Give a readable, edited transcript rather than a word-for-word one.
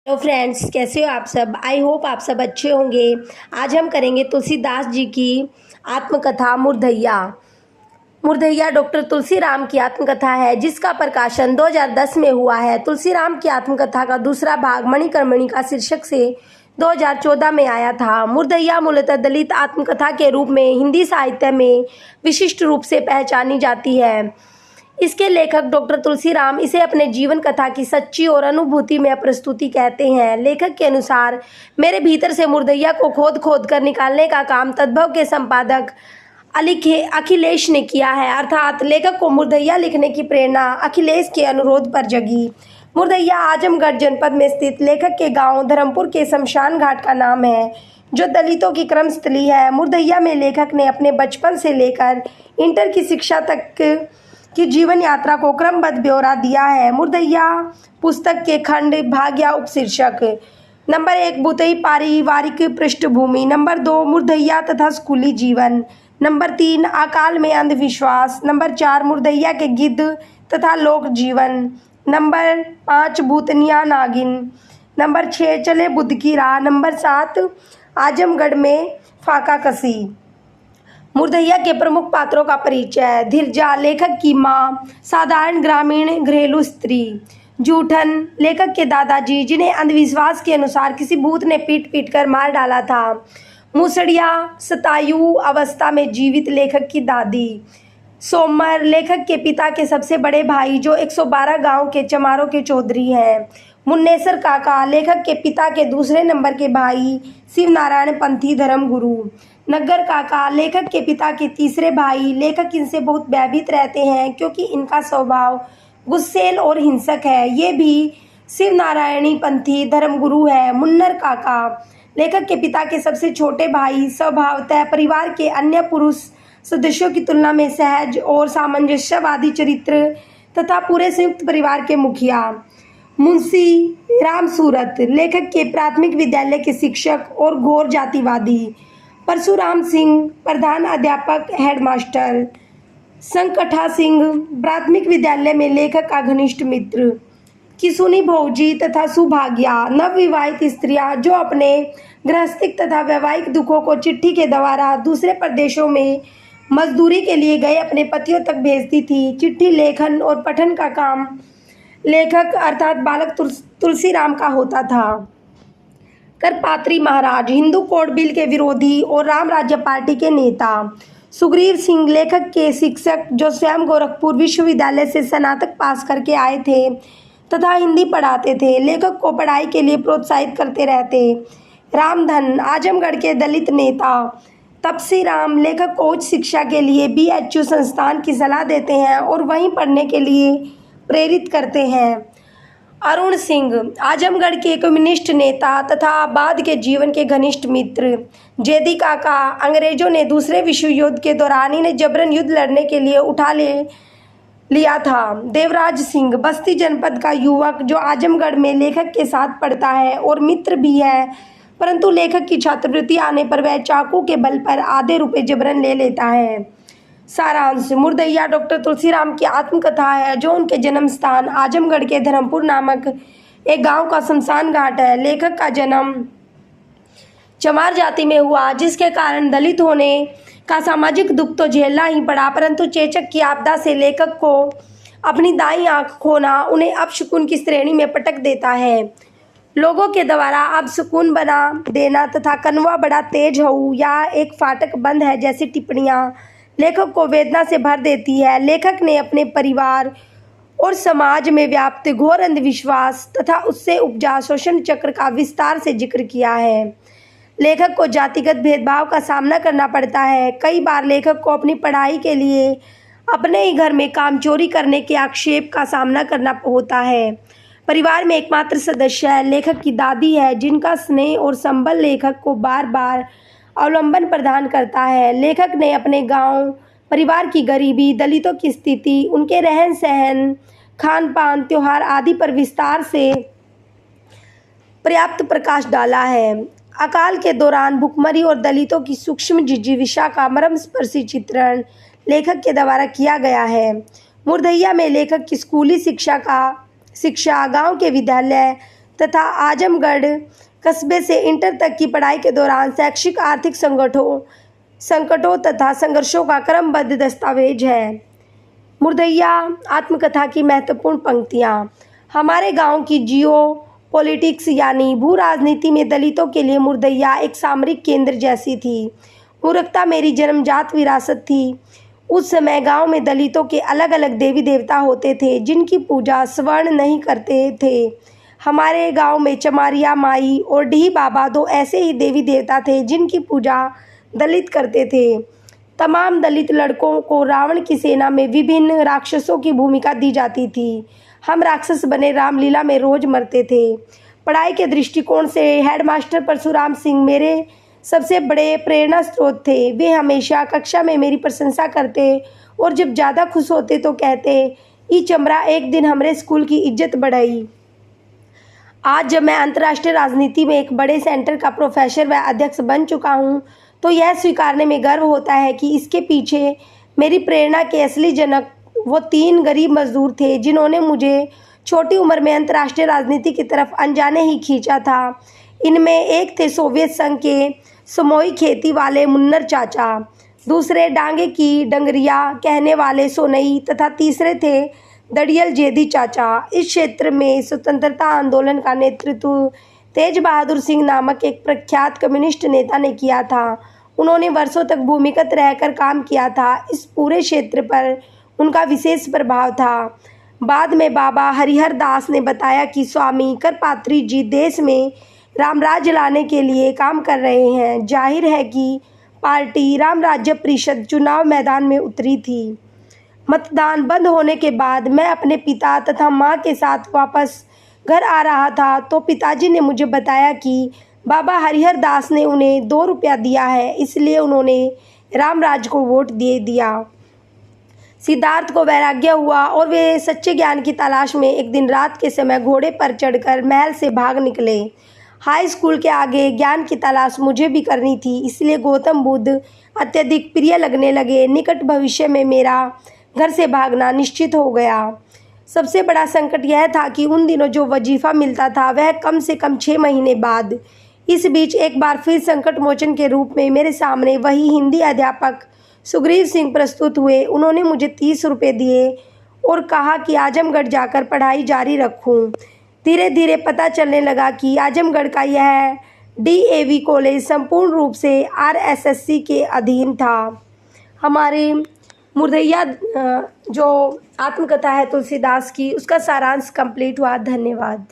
Hello friends, कैसे हो आप सब। आई होप आप सब अच्छे होंगे। आज हम करेंगे तुलसीदास जी की आत्मकथा मुर्दैया। मुर्दैया डॉक्टर तुलसीराम की आत्मकथा है जिसका प्रकाशन 2010 में हुआ है। तुलसीराम की आत्मकथा का दूसरा भाग मणिकर्मणि का शीर्षक से 2014 में आया था। मुर्दैया मूलतः दलित आत्मकथा के रूप में हिंदी साहित्य में विशिष्ट रूप से पहचानी जाती है। इसके लेखक डॉक्टर तुलसीराम इसे अपने जीवन कथा की सच्ची और अनुभूति में प्रस्तुति कहते हैं। लेखक के अनुसार मेरे भीतर से मुर्दैया को खोद खोद कर निकालने का काम तद्भव के संपादक अखिलेश ने किया है। अर्थात लेखक को मुर्दैया लिखने की प्रेरणा अखिलेश के अनुरोध पर जगी। मुर्दैया आजमगढ़ जनपद में स्थित लेखक के गांव धर्मपुर के शमशान घाट का नाम है जो दलितों की क्रमस्थली है। मुर्दैया में लेखक ने अपने बचपन से लेकर इंटर की शिक्षा तक की जीवन यात्रा को क्रमबद्ध ब्यौरा दिया है। मुर्दैया पुस्तक के खंड भाग या उपशीर्षक। नंबर 1 बुतई पारिवारिक पृष्ठभूमि। नंबर 2 मुर्दैया तथा स्कूली जीवन। नंबर 3 अकाल में अंधविश्वास। नंबर 4 मुर्दैया के गिद्ध तथा लोक जीवन। नंबर 5 भूतनिया नागिन। नंबर 6 चले बुद्ध की राह। नंबर 7 आजमगढ़ में फाका कसी। मुर्दैया के प्रमुख पात्रों का परिचय। धीरजा लेखक की माँ, साधारण ग्रामीण घरेलू स्त्री। जूठन लेखक के दादाजी जिन्हें अंधविश्वास के अनुसार किसी भूत ने पीट पीट कर मार डाला था। मुसड़िया शतायु अवस्था में जीवित लेखक की दादी। सोमर लेखक के पिता के सबसे बड़े भाई जो 112 गांव के चमारों के चौधरी हैं। मुन्नेसर काका लेखक के पिता के दूसरे नंबर के भाई शिव नारायण पंथी धर्म गुरु। नग्गर काका लेखक के पिता के तीसरे भाई। लेखक इनसे बहुत भयभीत रहते हैं क्योंकि इनका स्वभाव गुस्सेल और हिंसक है। ये भी शिव नारायणी पंथी धर्मगुरु है। मुन्नर काका लेखक के पिता के सबसे छोटे भाई, स्वभावतः परिवार के अन्य पुरुष सदस्यों की तुलना में सहज और सामंजस्यवादी चरित्र तथा पूरे संयुक्त परिवार के मुखिया। मुंशी राम सूरत लेखक के प्राथमिक विद्यालय के शिक्षक और घोर जातिवादी। परशुराम सिंह प्रधान अध्यापक हेडमास्टर। संकठा सिंह प्राथमिक विद्यालय में लेखक का घनिष्ठ मित्र। किसुनी भौजी तथा सुभाग्या नवविवाहित स्त्रियां जो अपने गृहस्थिक तथा वैवाहिक दुखों को चिट्ठी के द्वारा दूसरे प्रदेशों में मजदूरी के लिए गए अपने पतियों तक भेजती थी। चिट्ठी लेखन और पठन का काम लेखक अर्थात बालक तुलसीराम का होता था। करपात्री महाराज हिंदू कोड बिल के विरोधी और राम राज्य पार्टी के नेता। सुग्रीव सिंह लेखक के शिक्षक जो स्वयं गोरखपुर विश्वविद्यालय से स्नातक पास करके आए थे तथा हिंदी पढ़ाते थे। लेखक को पढ़ाई के लिए प्रोत्साहित करते रहते। रामधन आजमगढ़ के दलित नेता। तपसी राम लेखक को उच्च शिक्षा के लिए BHU संस्थान की सलाह देते हैं और वहीं पढ़ने के लिए प्रेरित करते हैं। अरुण सिंह आजमगढ़ के कम्युनिस्ट नेता तथा बाद के जीवन के घनिष्ठ मित्र। जेदी काका अंग्रेजों ने दूसरे विश्व युद्ध के दौरान इन्हें जबरन युद्ध लड़ने के लिए उठा लिया था। देवराज सिंह बस्ती जनपद का युवक जो आजमगढ़ में लेखक के साथ पढ़ता है और मित्र भी है, परंतु लेखक की छात्रवृत्ति आने पर वह चाकू के बल पर आधे रुपए जबरन ले लेता है। सारांश मुर्दैया डॉक्टर तुलसीराम की आत्मकथा है जो उनके जन्म स्थान आजमगढ़ के धर्मपुर नामक एक गांव का शमशान घाट है। लेखक का जन्म चमार जाति में हुआ जिसके कारण दलित होने का सामाजिक दुख तो झेलना ही पड़ा, परंतु चेचक की आपदा से लेखक को अपनी दाईं आंख खोना उन्हें अपशकुन की श्रेणी में पटक देता है। लोगों के द्वारा अपशकुन बना देना तथा कनवा बड़ा तेज हो या एक फाटक बंद है जैसी टिप्पणियां लेखक को वेदना से भर देती है। लेखक ने अपने परिवार और समाज में व्याप्त घोर अंधविश्वास तथा उससे उपजा शोषण चक्र का विस्तार से जिक्र किया है। लेखक को जातिगत भेदभाव का सामना करना पड़ता है। कई बार लेखक को अपनी पढ़ाई के लिए अपने ही घर में काम चोरी करने के आक्षेप का सामना करना होता है। परिवार में एकमात्र सदस्य लेखक की दादी है जिनका स्नेह और संबल लेखक को बार बार अवलंबन प्रदान करता है। लेखक ने अपने गांव, परिवार की गरीबी, दलितों की स्थिति, उनके रहन सहन, खान पान, त्योहार आदि पर विस्तार से पर्याप्त प्रकाश डाला है। अकाल के दौरान भुखमरी और दलितों की सूक्ष्म जिजीविषा का मर्मस्पर्शी चित्रण लेखक के द्वारा किया गया है। मुर्दैया में लेखक की स्कूली शिक्षा गांव के विद्यालय तथा आजमगढ़ कस्बे से इंटर तक की पढ़ाई के दौरान शैक्षिक आर्थिक संकटों तथा संघर्षों का क्रमबद्ध दस्तावेज है। मुर्दैया आत्मकथा की महत्वपूर्ण पंक्तियाँ। हमारे गांव की जियो पॉलिटिक्स यानी भू राजनीति में दलितों के लिए मुर्दैया एक सामरिक केंद्र जैसी थी। मूर्खता मेरी जन्मजात विरासत थी। उस समय गांव में दलितों के अलग अलग देवी देवता होते थे जिनकी पूजा स्वर्ण नहीं करते थे। हमारे गांव में चमारिया माई और ढी बाबा दो ऐसे ही देवी देवता थे जिनकी पूजा दलित करते थे। तमाम दलित लड़कों को रावण की सेना में विभिन्न राक्षसों की भूमिका दी जाती थी। हम राक्षस बने रामलीला में रोज मरते थे। पढ़ाई के दृष्टिकोण से हेडमास्टर परशुराम सिंह मेरे सबसे बड़े प्रेरणा स्रोत थे। वे हमेशा कक्षा में मेरी प्रशंसा करते और जब ज़्यादा खुश होते तो कहते, ई चमरा एक दिन हमारे स्कूल की इज्जत बढ़ाई। आज जब मैं अंतर्राष्ट्रीय राजनीति में एक बड़े सेंटर का प्रोफेसर व अध्यक्ष बन चुका हूँ तो यह स्वीकारने में गर्व होता है कि इसके पीछे मेरी प्रेरणा के असली जनक वो 3 गरीब मजदूर थे जिन्होंने मुझे छोटी उम्र में अंतर्राष्ट्रीय राजनीति की तरफ अनजाने ही खींचा था। इनमें एक थे सोवियत संघ के समोई खेती वाले मुन्नर चाचा, दूसरे डांगे की डंगरिया कहने वाले सोनई तथा तीसरे थे दड़ियल जेदी चाचा। इस क्षेत्र में स्वतंत्रता आंदोलन का नेतृत्व तेज बहादुर सिंह नामक एक प्रख्यात कम्युनिस्ट नेता ने किया था। उन्होंने वर्षों तक भूमिगत रहकर काम किया था। इस पूरे क्षेत्र पर उनका विशेष प्रभाव था। बाद में बाबा हरिहर दास ने बताया कि स्वामी करपात्री जी देश में रामराज्य लाने के लिए काम कर रहे हैं। जाहिर है कि पार्टी राम राज्य परिषद चुनाव मैदान में उतरी थी। मतदान बंद होने के बाद मैं अपने पिता तथा मां के साथ वापस घर आ रहा था तो पिताजी ने मुझे बताया कि बाबा हरिहर दास ने उन्हें 2 रुपया दिया है, इसलिए उन्होंने रामराज को वोट दे दिया। सिद्धार्थ को वैराग्य हुआ और वे सच्चे ज्ञान की तलाश में एक दिन रात के समय घोड़े पर चढ़कर महल से भाग निकले। हाई स्कूल के आगे ज्ञान की तलाश मुझे भी करनी थी, इसलिए गौतम बुद्ध अत्यधिक प्रिय लगने लगे। निकट भविष्य में मेरा घर से भागना निश्चित हो गया। सबसे बड़ा संकट यह था कि उन दिनों जो वजीफ़ा मिलता था वह कम से कम 6 महीने बाद। इस बीच एक बार फिर संकट मोचन के रूप में मेरे सामने वही हिंदी अध्यापक सुग्रीव सिंह प्रस्तुत हुए। उन्होंने मुझे 30 रुपये दिए और कहा कि आजमगढ़ जाकर पढ़ाई जारी रखूं। धीरे धीरे पता चलने लगा कि आजमगढ़ का यह DAV कॉलेज संपूर्ण रूप से RSSC के अधीन था। हमारे मुर्दैया जो आत्मकथा है तुलसीदास की, उसका सारांश कंप्लीट हुआ। धन्यवाद।